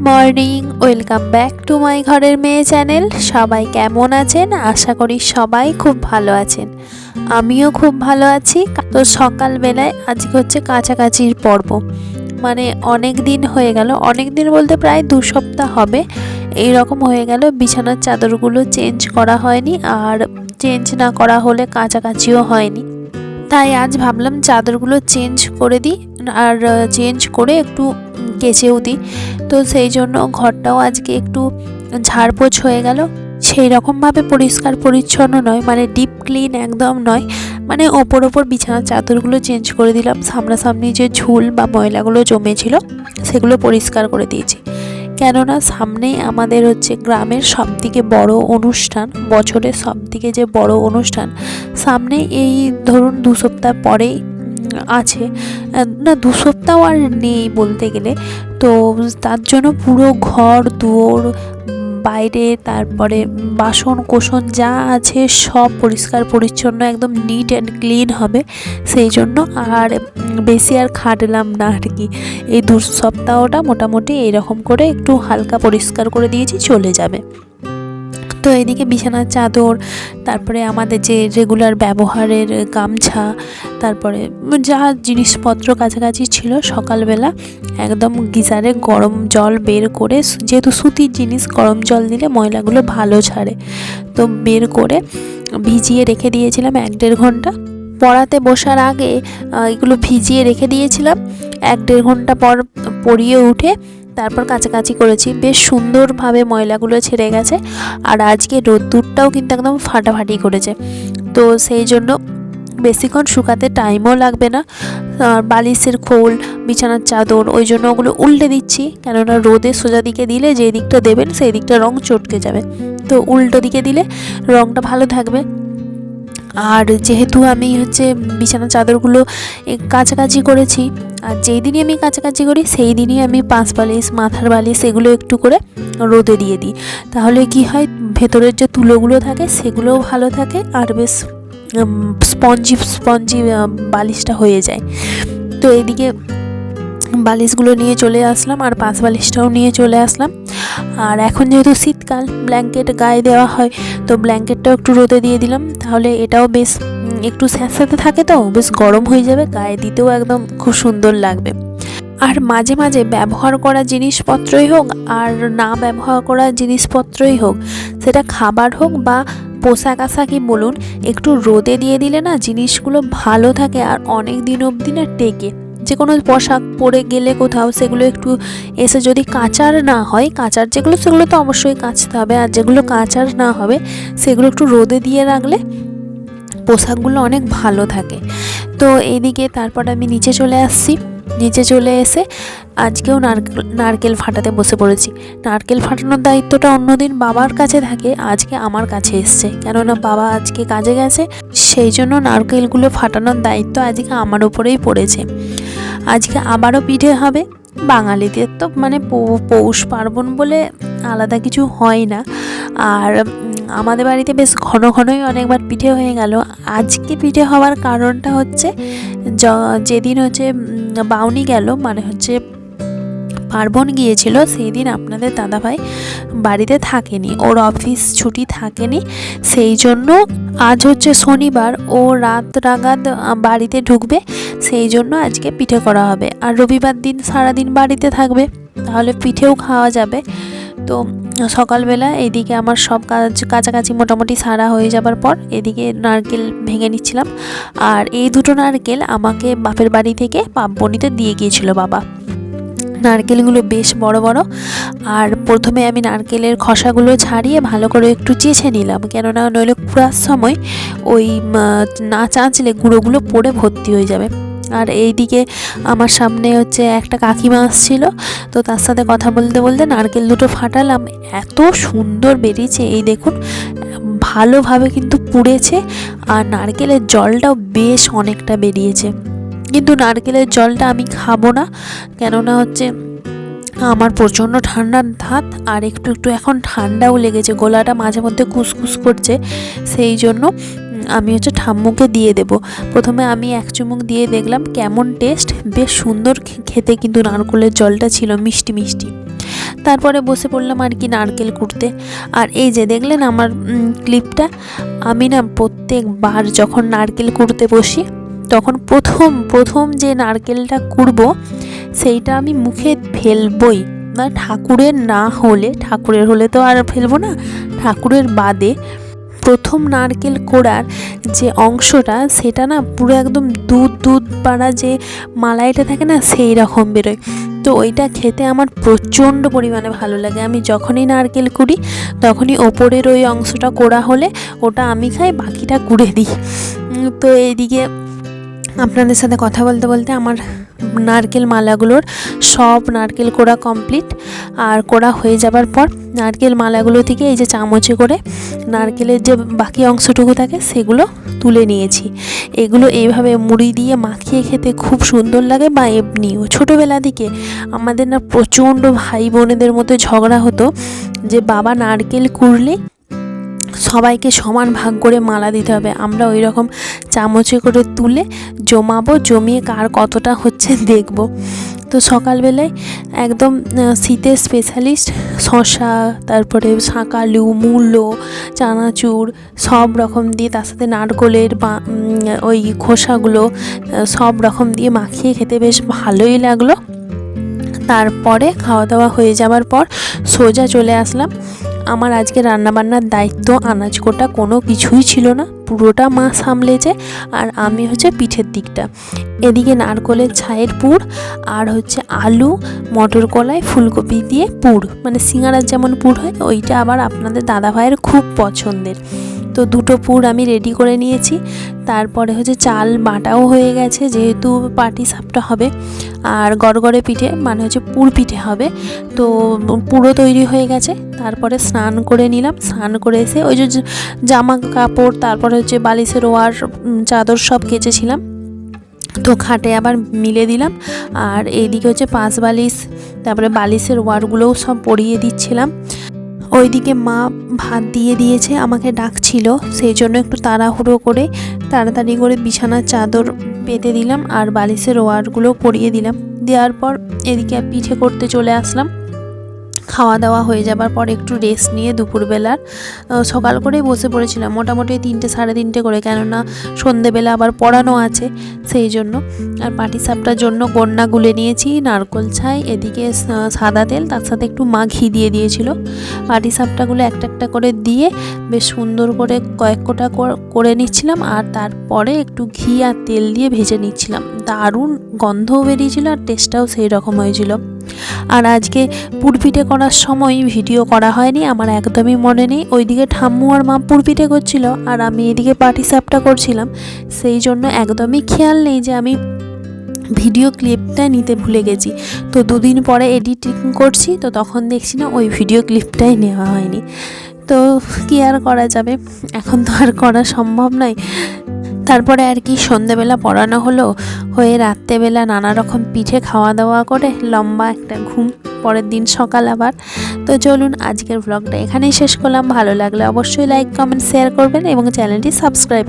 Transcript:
Morning, welcome back to my ঘরের মেয়ে channel. সবাই কেমন আছেন? আশা করি সবাই খুব ভালো আছেন। আমিও খুব ভালো আছি। তো সকালবেলায় আজকে হচ্ছে কাছাকাছির পর্ব, মানে অনেক দিন হয়ে গেল, অনেক দিন বলতে প্রায় 2 সপ্তাহ হবে এই রকম হয়ে গেল বিছানার চাদরগুলো চেঞ্জ করা হয়নি, আর চেঞ্জ না করা হলে কাছাকাছিও হয়নি। তাই আজ ভাবলাম চাদরগুলো চেঞ্জ করে দিই, আর চেঞ্জ করে একটু কেচেও দিই। তো সেই জন্য ঘরটাও আজকে একটু ঝাড়পোছ হয়ে গেল। সেই রকমভাবে পরিষ্কার পরিচ্ছন্ন নয়, মানে ডিপ ক্লিন একদম নয়, মানে ওপর বিছানার চাদরগুলো চেঞ্জ করে দিলাম। সামনাসামনি যে ঝুল বা ময়লাগুলো জমেছিল সেগুলো পরিষ্কার করে দিয়েছি। কেননা সামনেই আমাদের হচ্ছে গ্রামের সবথেকে বড় অনুষ্ঠান, বছরের সবথেকে যে বড় অনুষ্ঠান সামনে, এই ধরুন 2 সপ্তাহ পরেই আছে, না 2 সপ্তাহ আর নেই বলতে গেলে। তো তার জন্য পুরো ঘর দুয়ার, বাইরে, তারপরে বাসন কোসন যা আছে সব পরিষ্কার পরিচ্ছন্ন একদম নিট অ্যান্ড ক্লিন হবে। সেই জন্য আর বেশি আর খাটলাম না আর কি। এই 2 সপ্তাহটা মোটামুটি এইরকম করে একটু হালকা পরিষ্কার করে দিয়েছি, চলে যাবে। তো এদিকে বিছানার চাদর, তারপরে আমাদের যে রেগুলার ব্যবহারের গামছা, তারপরে যা জিনিসপত্র কাছাকাছি ছিল সকালবেলা একদম গিজারে গরম জল বের করে, যেহেতু সুতির জিনিস গরম জল দিলে ময়লাগুলো ভালো ছাড়ে, তো বের করে ভিজিয়ে রেখে দিয়েছিলাম 1-1.5 ঘন্টা। পড়াতে বসার আগে এগুলো ভিজিয়ে রেখে দিয়েছিলাম। 1-1.5 ঘন্টা পর পরিয়ে উঠে তারপর কাছাকাছি করেছি, বেশ সুন্দরভাবে ময়লাগুলো ছেড়ে গেছে। আর আজকে রোদ্দুরটাও কিন্তু একদম ফাটাফাটি করেছে, তো সেই জন্য বেশিক্ষণ শুকাতে টাইমও লাগবে না। বালিশের খোল, বিছানার চাদর, ওই জন্য ওগুলো উল্টে দিচ্ছি, কেননা রোদে সোজা দিকে দিলে যে দিকটা দেবেন সেই দিকটা রং চটকে যাবে, তো উল্টো দিকে দিলে রংটা ভালো থাকবে। আর যেহেতু আমি হচ্ছে বিছানার চাদরগুলো কাছাকাছি করেছি, আর যেই দিনই আমি কাছাকাছি করি সেই দিনই আমি পাশ বালিশ, মাথার বালিশ এগুলো একটু করে রোদে দিয়ে দিই। তাহলে কি হয়, ভেতরের যে তুলোগুলো থাকে সেগুলোও ভালো থাকে, আর বেশ স্পঞ্জি স্পঞ্জি বালিশটা হয়ে যায়। তো এইদিকে বালিশগুলো নিয়ে চলে আসলাম, আর পাশ বালিশটাও নিয়ে চলে আসলাম। আর এখন যেহেতু শীতকাল, ব্ল্যাঙ্কেট গায়ে দেওয়া হয়, তো ব্ল্যাঙ্কেটটাও একটু রোদে দিয়ে দিলাম, তাহলে এটাও বেশ একটু স্যাঁতস্যাঁতে থাকে, তো বেশ গরম হয়ে যাবে, গায়ে দিতেও একদম খুব সুন্দর লাগবে। আর মাঝে মাঝে ব্যবহার করা জিনিসপত্রই হোক আর না ব্যবহার করা জিনিসপত্রই হোক, সেটা খাবার হোক বা পোশাক আশাকই বলুন, একটু রোদে দিয়ে দিলে না জিনিসগুলো ভালো থাকে আর অনেক দিন অবধি না টেকে। যে কোনো পোশাক পরে গেলে কোথাও, সেগুলো একটু এসে যদি কাচার না হয়, কাচার যেগুলো সেগুলো তো অবশ্যই কাচতে হবে, আর যেগুলো কাচার না হবে সেগুলো একটু রোদে দিয়ে রাখলে পোশাকগুলো অনেক ভালো থাকে। তো এইদিকে তারপর আমি নিচে চলে আসছি। নিচে চলে এসে আজকেও নারকেল ফাটাতে বসে পড়েছি। নারকেল ফাটানোর দায়িত্বটা অন্যদিন বাবার কাছে থাকে, আজকে আমার কাছে এসছে, কেননা বাবা আজকে কাজে গেছে, সেই জন্য নারকেলগুলো ফাটানোর দায়িত্ব আজকে আমার উপরেই পড়েছে। আজকে আবারও পিঠে হবে। বাঙালিদের তো মানে পৌষ পার্বণ বলে আলাদা কিছু হয় না, আর আমাদের বাড়িতে বেশ ঘন ঘনই অনেকবার পিঠে হয়ে গেল। আজকে পিঠে হওয়ার কারণটা হচ্ছে, যেদিন হচ্ছে বাউনি গেল, মানে হচ্ছে পার্বণ গিয়েছিল, সেই দিন আপনাদের দাদাভাই বাড়িতে থাকেনি, ওর অফিস ছুটি থাকেনি, সেই জন্য আজ হচ্ছে শনিবার, ও রাত নাগাদ বাড়িতে ঢুকবে, সেই জন্য আজকে পিঠে করা হবে। আর রবিবার দিন সারাদিন বাড়িতে থাকবে, তাহলে পিঠেও খাওয়া যাবে। তো সকালবেলা এইদিকে আমার সব কাছাকাছি মোটামুটি সারা হয়ে যাবার পর এদিকে নারকেল ভেঙে নিচ্ছিলাম। আর এই দুটো নারকেল আমাকে বাপের বাড়ি থেকে পাপ্পনিতে দিয়ে গিয়েছিল বাবা। নারকেলগুলো বেশ বড় বড়, আর প্রথমে আমি নারকেলের খোসাগুলো ছাড়িয়ে ভালো করে একটু চেঁচে নিলাম, কেননা নইলে কুড়ার সময় ওই না চাঁচলে গুঁড়োগুলো পড়ে ভর্তি হয়ে যাবে। আর এইদিকে আমার সামনে হচ্ছে একটা কাকিমা আসছিল, তো তার সাথে কথা বলতে বলতে নারকেল দুটো ফাটালাম, এত সুন্দর বেরিয়েছে, এই দেখুন ভালোভাবে কিন্তু পুড়েছে, আর নারকেলের জলটাও বেশ অনেকটা বেরিয়েছে। কিন্তু নারকেলের জলটা আমি খাবো না, কেননা হচ্ছে আমার প্রচণ্ড ঠান্ডার ধাত, আর একটু একটু এখন ঠান্ডাও লেগেছে, গলাটা মাঝে মধ্যে কুসকুস করছে, সেই জন্য আমি হচ্ছে ঠাম্মুকে দিয়ে দেব। প্রথমে আমি 1 চুমুক দিয়ে দেখলাম কেমন টেস্ট, বেশ সুন্দর খেতে কিন্তু নারকেলের জলটা ছিল, মিষ্টি মিষ্টি। তারপরে বসে পড়লাম আর কি নারকেল কুড়তে। আর এই যে দেখলেন আমার ক্লিপটা, আমি না প্রত্যেকবার যখন নারকেল কুড়তে বসি তখন প্রথম যে নারকেলটা কুড়বো সেইটা আমি মুখে ফেলবই, না ঠাকুরের না হলে, ঠাকুরের হলে তো আর ফেলবো না, ঠাকুরের বাদে প্রথম নারকেল কোড়ার যে অংশটা সেটা না পুরো একদম দুধ পাড়া যে মালাইটা থাকে না সেই রকম বেরোয়। তো ওইটা খেতে আমার প্রচণ্ড পরিমাণে ভালো লাগে। আমি যখনই নারকেল কুড়ি তখনই ওপরের ওই অংশটা কোড়া হলে ওটা আমি খাই, বাকিটা কুড়ে দিই। তো এইদিকে আপনাদের সাথে কথা বলতে বলতে আমার নারকেল মালাগুলোর সব নারকেল কোড়া কমপ্লিট। আর কোড়া হয়ে যাবার পর নারকেল মালাগুলো থেকে এই যে চামচে করে নারকেলের যে বাকি অংশটুকু থাকে সেগুলো তুলে নিয়েছি। এগুলো এইভাবে মুড়ি দিয়ে মাখিয়ে খেতে খুব সুন্দর লাগে। বা এমনিও ছোটোবেলা থেকে আমাদের না প্রচণ্ড ভাই বোনেদের মধ্যে ঝগড়া হতো যে বাবা নারকেল কুড়লে সবাইকে সমান ভাগ করে মালা দিতে হবে। আমরা ওই রকম চামচে করে তুলে জমাবো, জমিয়ে কার কতটা হচ্ছে দেখব। তো সকালবেলায় একদম শীতের স্পেশালিস্ট শসা, তারপরে শাঁকালু, মূলো, চানাচুর সব রকম দিয়ে, তার সাথে নারকেলের ওই খোসাগুলো সব রকম দিয়ে মাখিয়ে খেতে বেশ ভালোই লাগলো। তারপরে খাওয়া দাওয়া হয়ে যাওয়ার পর সোজা চলে আসলাম। আমার আজকে রান্নাবান্নার দায়িত্ব আনাজ কোটা কোনো কিছুই ছিল না, পুরোটা মা সামলেছে। আর আমি হচ্ছে পিঠের দিকটা। এদিকে নারকেলের ছায়ের পুর আর হচ্ছে আলু, মটর কলাই, ফুলকপি দিয়ে পুর, মানে সিঙ্গারার যেমন পুর হয় ওইটা আবার আপনাদের দাদাভাইয়ের খুব পছন্দের। তো দুটো পুর আমি রেডি করে নিয়েছি। তারপরে হচ্ছে চাল বাটাও হয়ে গেছে, যেহেতু পাটি সাপটা হবে আর গড়গড়ে পিঠে মানে হচ্ছে পুর পিঠে হবে। তো পুরো তৈরি হয়ে গেছে। তারপরে স্নান করে নিলাম। স্নান করে এসে ওই যে জামা কাপড়, তারপরে হচ্ছে বালিশের ওয়ার, চাদর সব কেচেছিলাম, তো খাটে আবার মিলে দিলাম। আর এইদিকে হচ্ছে পাশ বালিশ, তারপরে বালিশের ওয়ারগুলোও সব পরিয়ে দিচ্ছিলাম। ওইদিকে মা ভাত দিয়ে দিয়েছে, আমাকে ডাকছিল, সেই জন্য একটু তাড়াতাড়ি করে বিছানার চাদর পেতে দিলাম আর বালিশের ওয়ারগুলো পরিয়ে দিলাম। দেওয়ার পর এদিকে পিঠে করতে চলে আসলাম। খাওয়া দাওয়া হয়ে যাবার পর একটু রেস্ট নিয়ে দুপুরবেলার সকাল করেই বসে পড়েছিলাম, মোটামুটি 3টে সাড়ে 3টে করে, কেননা সন্ধেবেলা আবার পড়ানো আছে সেই জন্য। আর পাটিসাপটার জন্য গন্না গুলে নিয়েছি, নারকেল ছাই, এদিকে সাদা তেল, তার সাথে একটু মা ঘি দিয়ে দিয়েছিল। পাটিসাপটাগুলো একটা একটা করে দিয়ে বেশ সুন্দর করে কয়েক কোটা করে নিচ্ছিলাম। আর তারপরে একটু ঘি আর তেল দিয়ে ভেজে নিচ্ছিলাম। দারুণ গন্ধও বেরিয়েছিল আর টেস্টটাও সেই রকম হয়েছিল। আর আজকে পুরপিঠে করার সময় ভিডিও করা হয়নি, আমার একদমই মনে নেই। ওইদিকে ঠাম্মু আর মা পুরপিঠে করছিল আর আমি এদিকে পাটিসাপটা করছিলাম, সেই জন্য একদমই খেয়াল নেই যে আমি ভিডিও ক্লিপটা নিতে ভুলে গেছি। তো 2 দিন পরে এডিটিং করছি, তো তখন দেখছি না ওই ভিডিও ক্লিপটাই নেওয়া হয়নি। তো কি আর করা যাবে, এখন তো আর করা সম্ভব নয়। তারপরে আর কি সন্ধ্যেবেলা পড়ানো হলো, হয়ে রাত্রেবেলা নানা রকম পিঠে খাওয়া দাওয়া করে লম্বা একটা ঘুম, পরের দিন সকাল আবার। তো চলুন আজকের ব্লগটা এখানেই শেষ করলাম। ভালো লাগলে অবশ্যই লাইক, কমেন্ট, শেয়ার করবেন এবং চ্যানেলটি সাবস্ক্রাইব